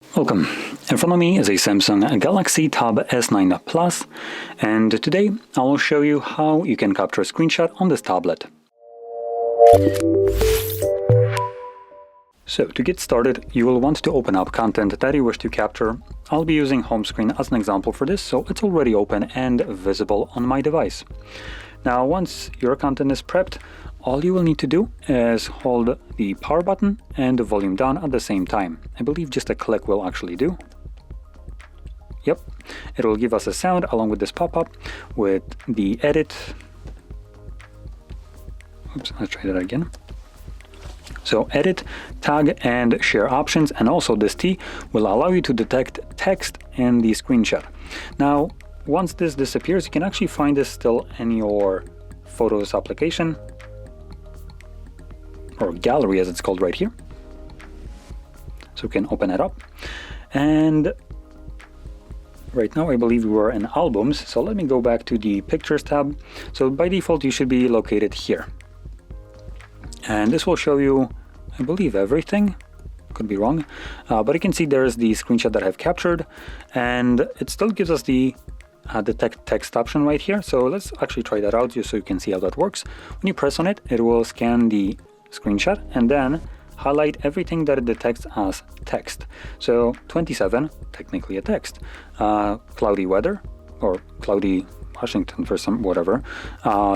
Welcome. In front of me is a Samsung Galaxy Tab S9 Plus, and today I will show you how you can capture a screenshot on this tablet. So to get started, you will want to open up content that you wish to capture. I'll be using home screen as an example for this, so it's already open and visible on my device. Now, once your content is prepped, all you will need to do is hold the power button and the volume down at the same time. I believe just a click will actually do. Yep, it will give us a sound along with this pop-up with the edit. Oops, let's try that again. So edit, tag, and share options, and also this T will allow you to detect text in the screenshot. Now, once this disappears, you can actually find this still in your Photos application, or gallery as it's called right here. So we can open it up. And right now I believe we were in albums. So let me go back to the pictures tab. So by default you should be located here. And this will show you, I believe, everything. Could be wrong. But you can see there's the screenshot that I've captured, and it still gives us the detect text option right here. So let's actually try that out just so you can see how that works. When you press on it, it will scan the screenshot and then highlight everything that it detects as text. So 27, technically a text. Cloudy weather, or cloudy Washington for some whatever.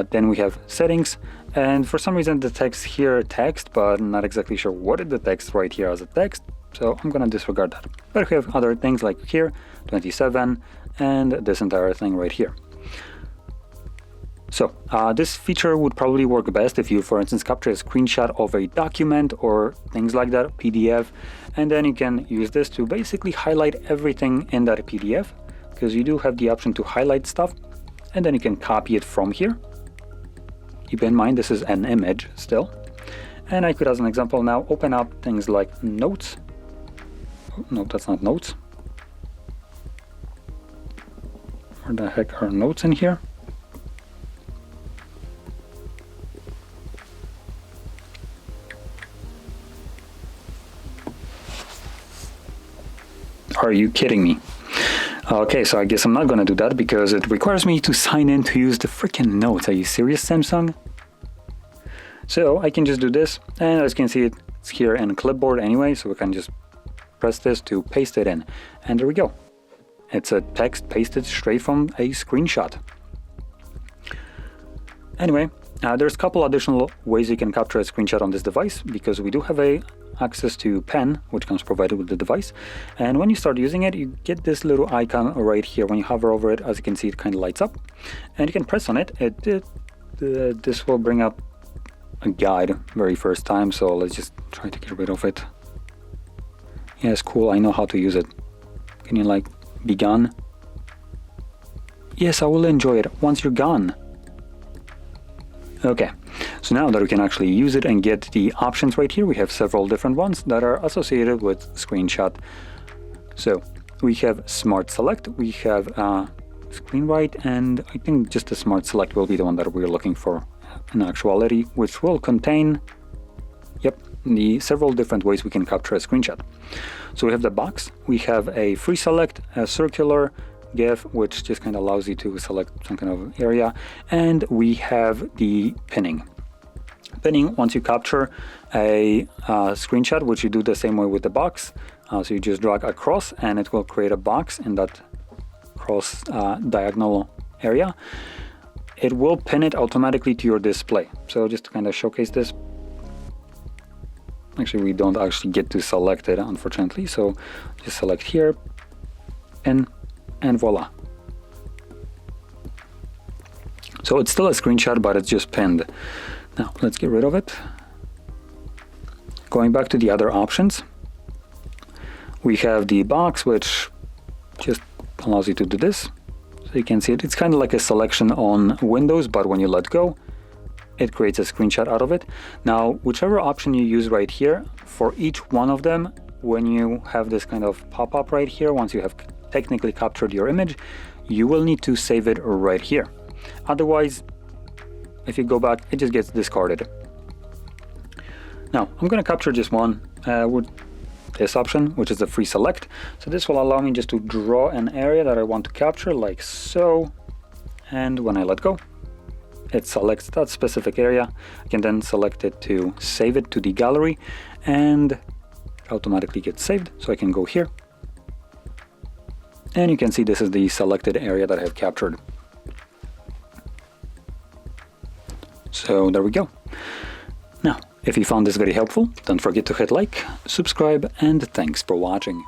Then we have settings, and for some reason the text here text, but I'm not exactly sure what it detects right here as a text, so I'm gonna disregard that. But we have other things like here, 27, and this entire thing right here. So this feature would probably work best if you, for instance, capture a screenshot of a document or things like that, PDF, and then you can use this to basically highlight everything in that PDF, because you do have the option to highlight stuff, and then you can copy it from here. Keep in mind this is an image still. And I could, as an example, now open up things like notes. Oh, no, that's not notes. Where the heck are notes in here? Are you kidding me? Okay, so I guess I'm not gonna do that because it requires me to sign in to use the freaking notes. Are you serious, Samsung? So I can just do this, and as you can see, it's here in clipboard anyway, so we can just press this to paste it in. And there we go. It's a text pasted straight from a screenshot. Anyway, there's a couple additional ways you can capture a screenshot on this device, because we do have access to pen, which comes provided with the device. And when you start using it, you get this little icon right here. When you hover over it, as you can see, it kind of lights up, and you can press on it. This will bring up a guide very first time, so let's just try to get rid of it. Yes, cool, I know how to use it. Can you like be gone? Yes, I will enjoy it once you're gone. Okay, so now that we can actually use it and get the options right here, we have several different ones that are associated with screenshot. So we have Smart Select, we have Screen Write, and I think just the Smart Select will be the one that we're looking for in actuality, which will contain, the several different ways we can capture a screenshot. So we have the box, we have a free select, a circular, GIF, which just kind of allows you to select some kind of area, and we have the pinning. Pinning, once you capture a screenshot, which you do the same way with the box, so you just drag across and it will create a box in that cross diagonal area. It will pin it automatically to your display. So just to kind of showcase this, actually we don't actually get to select it, unfortunately, so just select here, pin, and voila. So it's still a screenshot, but it's just pinned. Now let's get rid of it. Going back to the other options, we have the box, which just allows you to do this. So you can see it. It's kind of like a selection on Windows, but when you let go, it creates a screenshot out of it. Now, whichever option you use right here, for each one of them, when you have this kind of pop-up right here, once you have technically captured your image, you will need to save it right here. Otherwise, if you go back, it just gets discarded. Now, I'm going to capture just one. I would this option, which is the free select. So this will allow me just to draw an area that I want to capture, like so. And when I let go, it selects that specific area. I can then select it to save it to the gallery, and it automatically gets saved. So I can go here, and you can see this is the selected area that I have captured. So there we go. Now, if you found this very helpful, don't forget to hit like, subscribe, and thanks for watching.